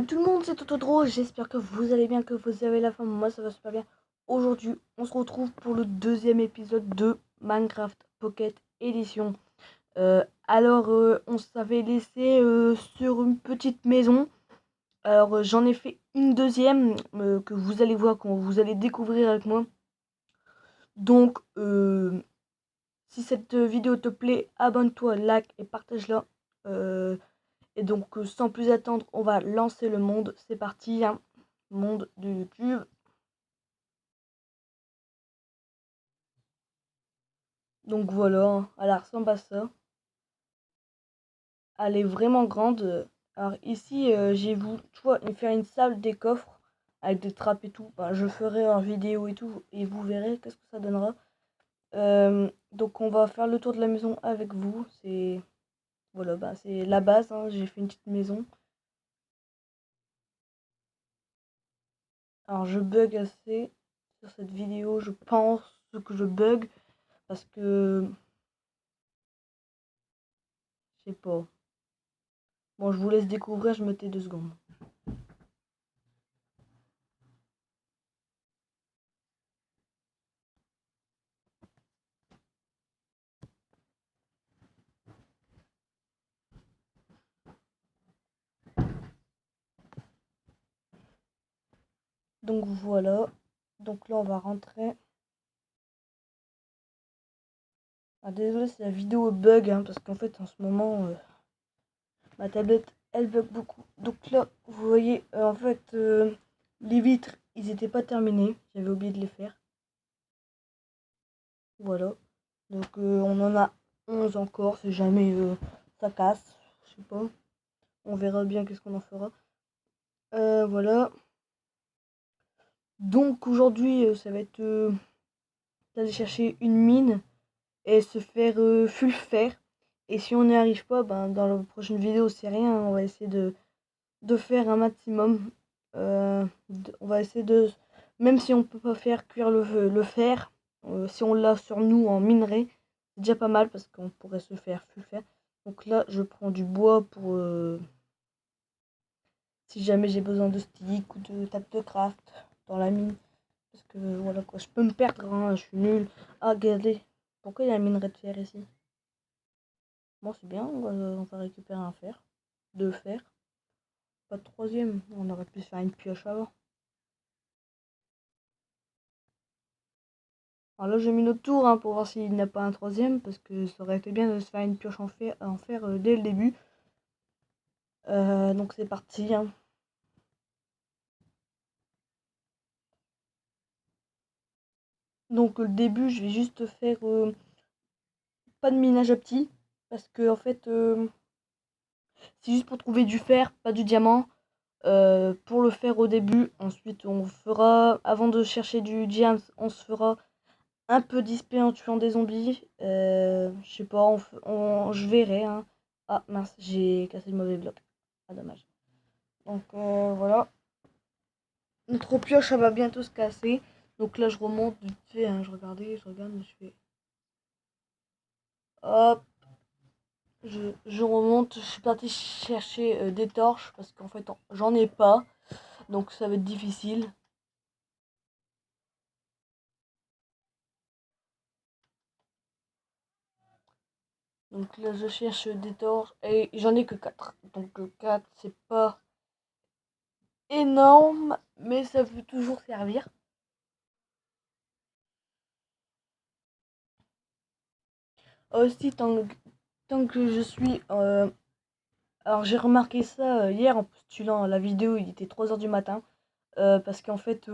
Salut tout le monde, c'est Totodro, j'espère que vous allez bien, que vous avez la forme, moi ça va super bien. Aujourd'hui, on se retrouve pour le deuxième épisode de Minecraft Pocket Edition. On s'avait laissé sur une petite maison. Alors, j'en ai fait une deuxième que vous allez voir quand vous allez découvrir avec moi. Donc, si cette vidéo te plaît, abonne-toi, like et partage-la. Et donc, sans plus attendre, on va lancer le monde. C'est parti, hein. Monde de YouTube. Donc voilà, elle ressemble à ça. Elle est vraiment grande. Alors ici, j'ai voulu, tu vois, faire une salle des coffres avec des trappes et tout. Bah, je ferai en vidéo et tout, et vous verrez qu'est-ce que ça donnera. Donc on va faire le tour de la maison avec vous. C'est voilà, bah, c'est la base, hein. J'ai fait une petite maison. Alors je bug assez sur cette vidéo, je pense que je bug parce que je sais pas. Bon, je vous laisse découvrir, je me tais 2 secondes. Donc voilà. Donc là on va rentrer. Ah, désolé si la vidéo bug, hein, parce qu'en fait en ce moment ma tablette elle bug beaucoup. Donc là vous voyez les vitres ils étaient pas terminés. J'avais oublié de les faire. Voilà. Donc on en a 11 encore si jamais ça casse. Je sais pas. On verra bien qu'est-ce qu'on en fera. Voilà. Donc aujourd'hui ça va être d'aller chercher une mine et se faire full fer. Et si on n'y arrive pas, ben, dans la prochaine vidéo, c'est rien, on va essayer de faire un maximum. On va essayer de, même si on peut pas faire cuire le fer, si on l'a sur nous en minerai, c'est déjà pas mal parce qu'on pourrait se faire full fer. Donc là, je prends du bois pour si jamais j'ai besoin de stick ou de table de craft dans la mine. Parce que voilà quoi, je peux me perdre, hein, je suis nul. Ah, regardez, pourquoi il y a un minerai de fer ici? Bon, c'est bien, on va récupérer un fer. 2 fers. Pas de troisième, on aurait pu se faire une pioche avant. Alors là, j'ai mis notre tour, hein, pour voir s'il n'y a pas un troisième, parce que ça aurait été bien de se faire une pioche en fer dès le début. Donc c'est parti, hein. Donc le début, je vais juste faire pas de minage à petit, parce que en fait, c'est juste pour trouver du fer, pas du diamant. Pour le faire au début, ensuite on fera, avant de chercher du diamant, on se fera un peu d'XP en tuant des zombies. Je sais pas, je verrai, hein. Ah mince, j'ai cassé le mauvais bloc. Ah dommage. Donc voilà. Notre pioche, ça va bientôt se casser. Donc là, je remonte vite fait, hein. Je regarde, je fais. Hop, je remonte. Je suis partie chercher des torches parce qu'en fait, j'en ai pas. Donc ça va être difficile. Donc là, je cherche des torches et j'en ai que 4. Donc 4, c'est pas énorme, mais ça peut toujours servir. Aussi, tant que je suis... alors j'ai remarqué ça hier en postulant la vidéo, il était 3 heures du matin. Parce qu'en fait,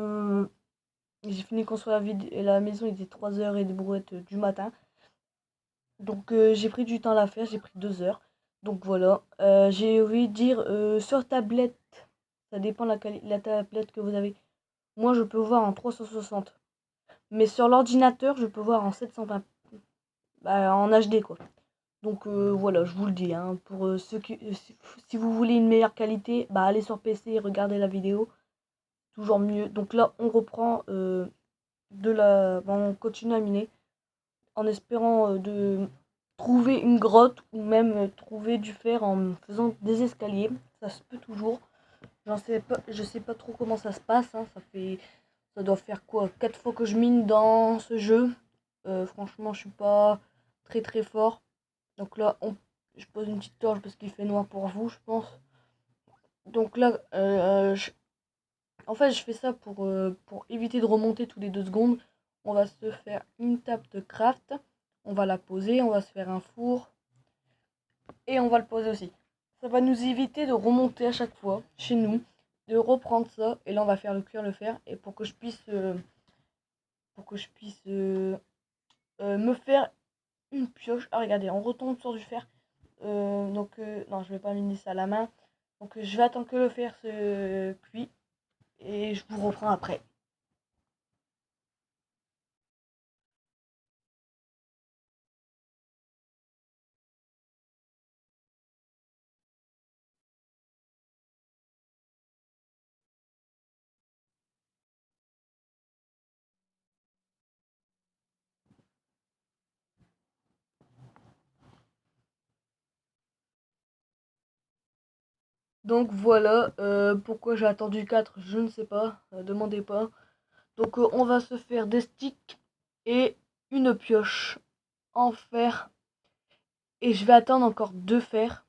j'ai fini de construire la maison, il était 3 heures et des brouettes du matin. Donc j'ai pris du temps à la faire, j'ai pris 2 heures. Donc voilà, j'ai oublié de dire sur tablette, ça dépend la tablette que vous avez. Moi je peux voir en 360. Mais sur l'ordinateur, je peux voir en 720. Bah, en HD quoi. Donc voilà, je vous le dis, hein, pour ceux qui, si vous voulez une meilleure qualité, bah allez sur PC et regardez la vidéo. Toujours mieux. Donc là, on reprend on continue à miner en espérant de trouver une grotte ou même trouver du fer en faisant des escaliers. Ça se peut toujours. Je sais pas trop comment ça se passe, hein. Ça doit faire quoi, 4 fois que je mine dans ce jeu. Franchement, je suis pas très fort. Donc là, je pose une petite torche parce qu'il fait noir pour vous, je pense. Donc là, en fait, je fais ça pour éviter de remonter tous les 2 secondes. On va se faire une table de craft. On va la poser, on va se faire un four. Et on va le poser aussi. Ça va nous éviter de remonter à chaque fois chez nous, de reprendre ça. Et là, on va faire le cuire le fer. Et pour que je puisse me faire une pioche. Ah, regardez, on retombe sur du fer. Non, je vais pas miner ça à la main. Donc, je vais attendre que le fer se cuit. Et je vous reprends après. Donc voilà, pourquoi j'ai attendu 4 je ne sais pas, demandez pas. Donc on va se faire des sticks et une pioche en fer. Et je vais attendre encore 2 fers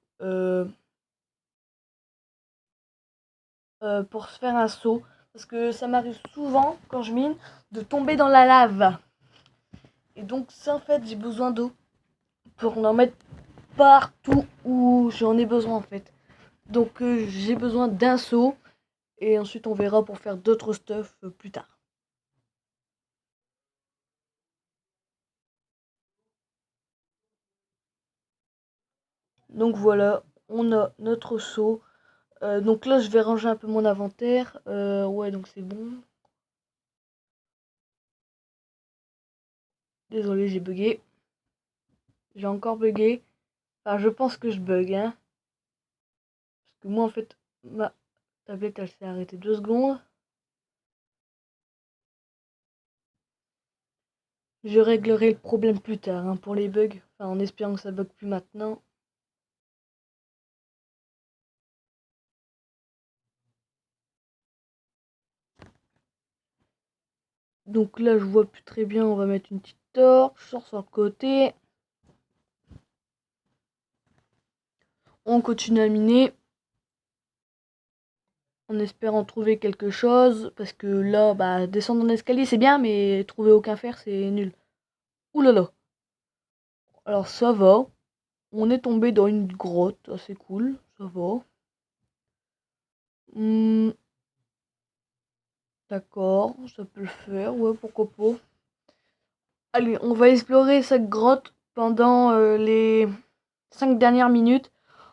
pour se faire un seau. Parce que ça m'arrive souvent, quand je mine, de tomber dans la lave. Et donc ça, en fait, j'ai besoin d'eau pour en mettre partout où j'en ai besoin, en fait. Donc j'ai besoin d'un seau. Et ensuite, on verra pour faire d'autres stuff plus tard. Donc voilà, on a notre seau. Donc là, je vais ranger un peu mon inventaire. Ouais, donc c'est bon. Désolé, j'ai bugué. J'ai encore bugué. Enfin, je pense que je bug, hein. Parce que moi, en fait, ma tablette, elle s'est arrêtée 2 secondes. Je réglerai le problème plus tard, hein, pour les bugs. Enfin, en espérant que ça bug plus maintenant. Donc là, je vois plus très bien. On va mettre une petite torche sur son côté. On continue à miner. En espérant trouver quelque chose. Parce que là, bah, descendre en escalier, c'est bien. Mais trouver aucun fer, c'est nul. Ouh là là. Alors ça va. On est tombé dans une grotte. Assez cool. Ça va. D'accord, ça peut le faire. Ouais, pourquoi pas. Allez, on va explorer cette grotte pendant les 5 dernières minutes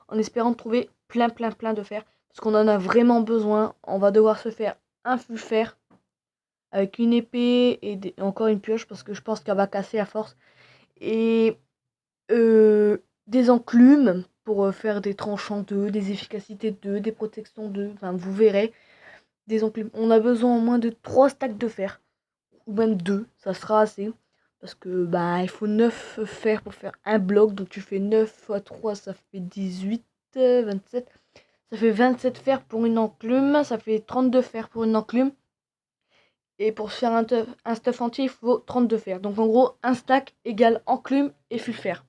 en espérant trouver plein de fer. Parce qu'on en a vraiment besoin. On va devoir se faire un fût fer avec une épée et encore une pioche parce que je pense qu'elle va casser à force. Et des enclumes pour faire des tranchants d'œufs, des efficacités d'œufs, des protections d'œufs. Enfin, vous verrez. Des enclumes. On a besoin au moins de 3 stacks de fer. Ou même 2, ça sera assez. Parce que bah il faut 9 fers pour faire un bloc. Donc tu fais 9 fois 3, ça fait 18, 27. Ça fait 27 fers pour une enclume. Ça fait 32 fers pour une enclume. Et pour se faire un stuff entier, il faut 32 fers. Donc en gros, un stack égale enclume et fût fer.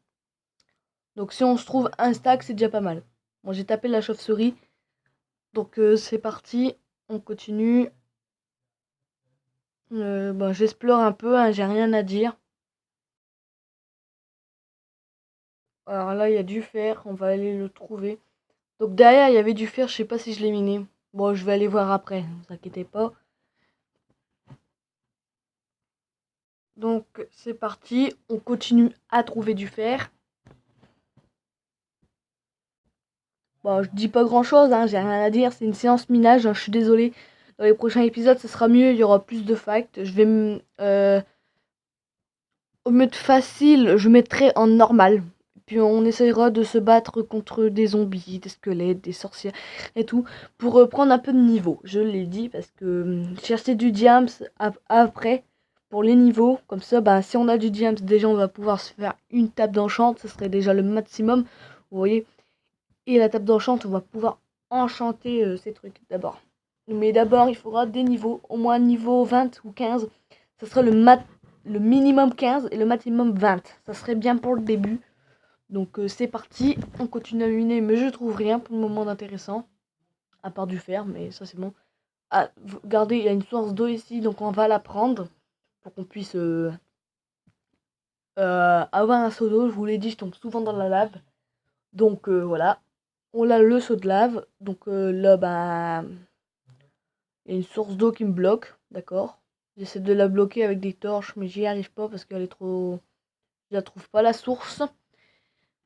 Donc si on se trouve un stack, c'est déjà pas mal. Bon, j'ai tapé la chauve-souris. Donc c'est parti. On continue. J'explore un peu, hein, j'ai rien à dire. Alors là, il y a du fer, on va aller le trouver. Donc derrière, il y avait du fer, je sais pas si je l'ai miné. Bon, je vais aller voir après, ne vous inquiétez pas. Donc c'est parti, on continue à trouver du fer. Bon, je dis pas grand chose, hein, j'ai rien à dire, c'est une séance minage, hein, je suis désolée. Dans les prochains épisodes, ça sera mieux, il y aura plus de facts. Au mieux de facile, je mettrai en normal. Puis on essaiera de se battre contre des zombies, des squelettes, des sorcières et tout. Pour prendre un peu de niveau. Je l'ai dit parce que chercher du diams après pour les niveaux. Comme ça, bah, si on a du diams, déjà on va pouvoir se faire une table d'enchant. Ce serait déjà le maximum. Vous voyez. Et la table d'enchant, on va pouvoir enchanter ces trucs d'abord. Mais d'abord, il faudra des niveaux, au moins niveau 20 ou 15. Ça serait le minimum 15 et le maximum 20. Ça serait bien pour le début. Donc c'est parti, on continue à miner, mais je trouve rien pour le moment d'intéressant. À part du fer, mais ça c'est bon. Ah, regardez, il y a une source d'eau ici, donc on va la prendre. Pour qu'on puisse avoir un seau d'eau. Je vous l'ai dit, je tombe souvent dans la lave. Donc voilà, on a le seau de lave. Donc là, bah, il y a une source d'eau qui me bloque, d'accord. J'essaie de la bloquer avec des torches, mais j'y arrive pas parce qu'elle est trop... Je la trouve pas la source.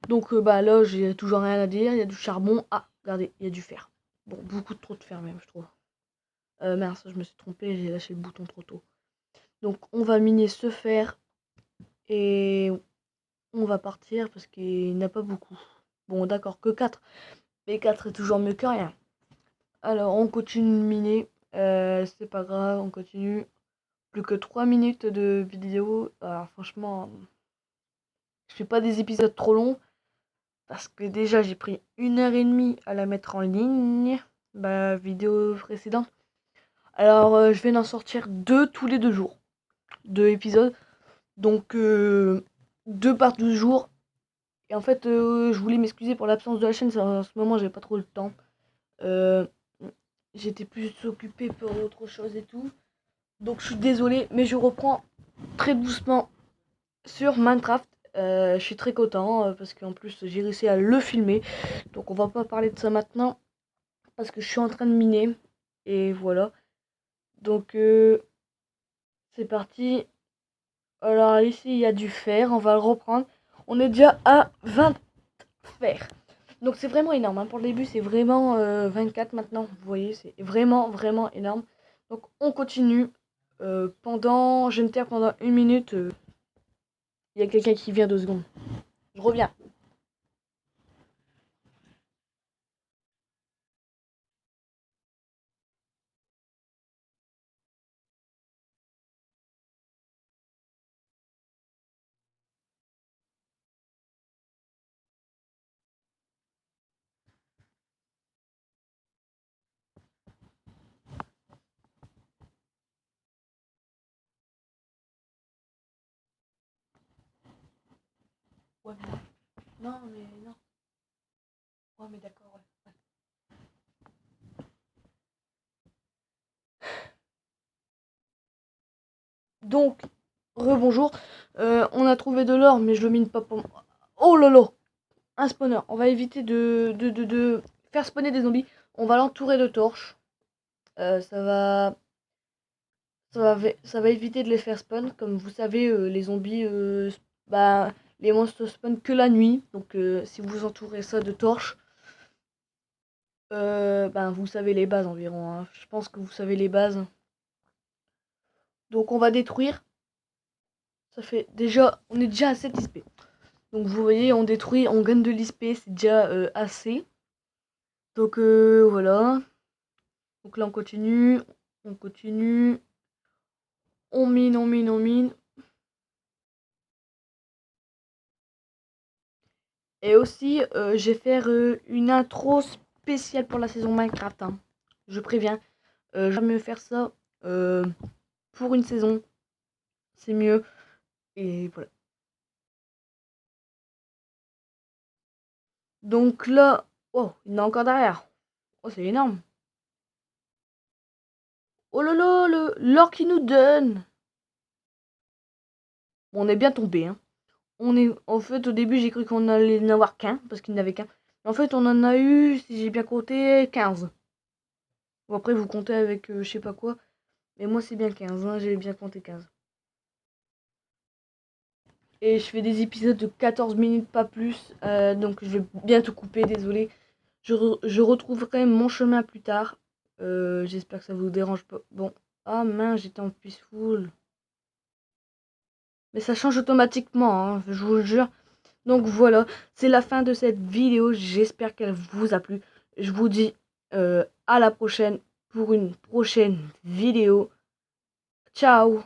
Donc bah là, j'ai toujours rien à dire. Il y a du charbon. Ah, regardez, il y a du fer. Bon, beaucoup trop de fer même, je trouve. Mince, je me suis trompé, j'ai lâché le bouton trop tôt. Donc on va miner ce fer et on va partir parce qu'il n'y en a pas beaucoup. Bon, d'accord, que 4. Mais 4 est toujours mieux que rien. Alors, on continue de miner. C'est pas grave, on continue. Plus que 3 minutes de vidéo. Alors, franchement, je fais pas des épisodes trop longs. Parce que déjà, j'ai pris 1h30 à la mettre en ligne. Ma vidéo précédente. Alors, je vais en sortir 2 tous les 2 jours. 2 épisodes. Donc, 2 par 12 jours. Et en fait, je voulais m'excuser pour l'absence de la chaîne. En ce moment, j'avais pas trop le temps. J'étais plus occupée pour autre chose et tout. Donc, je suis désolée, mais je reprends très doucement sur Minecraft. Je suis très content parce qu'en plus, j'ai réussi à le filmer. Donc, on va pas parler de ça maintenant parce que je suis en train de miner. Et voilà. Donc, c'est parti. Alors, ici, il y a du fer. On va le reprendre. On est déjà à 20 fer. Donc c'est vraiment énorme, hein. Pour le début c'est vraiment 24 maintenant, vous voyez, c'est vraiment vraiment énorme. Donc on continue. Je me taire pendant 1 minute. Il y a quelqu'un qui vient 2 secondes. Je reviens. Ouais, non, mais non. Ouais, mais d'accord, ouais. Donc, rebonjour. On a trouvé de l'or, mais je le mine pas pour moi. Oh lolo, un spawner. On va éviter de faire spawner des zombies. On va l'entourer de torches. Ça va ça va éviter de les faire spawn. Comme vous savez, les zombies, bah, les monstres spawn que la nuit. Donc si vous entourez ça de torches, ben, vous savez les bases environ, hein. Je pense que vous savez les bases. Donc on va détruire. Ça fait déjà, on est déjà à 7 XP. Donc vous voyez, on détruit, on gagne de l'XP, c'est déjà assez. Donc voilà. Donc là on continue, on continue. On mine, on mine, on mine. Et aussi, je vais faire une intro spéciale pour la saison Minecraft, hein. Je préviens, je vais me faire ça pour une saison. C'est mieux. Et voilà. Donc là, oh, il y en a encore derrière. Oh, c'est énorme. Oh là là, l'or qui nous donne. Bon, on est bien tombé, hein. En fait, au début, j'ai cru qu'on allait n'avoir qu'un, parce qu'il n'y avait qu'un. En fait, on en a eu, si j'ai bien compté, 15. Bon, après, vous comptez avec je sais pas quoi. Mais moi, c'est bien 15, hein, j'ai bien compté 15. Et je fais des épisodes de 14 minutes, pas plus. Donc je vais bientôt couper, désolé. Je retrouverai mon chemin plus tard. J'espère que ça vous dérange pas. Bon. Ah mince, j'étais en peaceful. Mais ça change automatiquement, hein, je vous le jure. Donc voilà, c'est la fin de cette vidéo. J'espère qu'elle vous a plu. Je vous dis à la prochaine pour une prochaine vidéo. Ciao!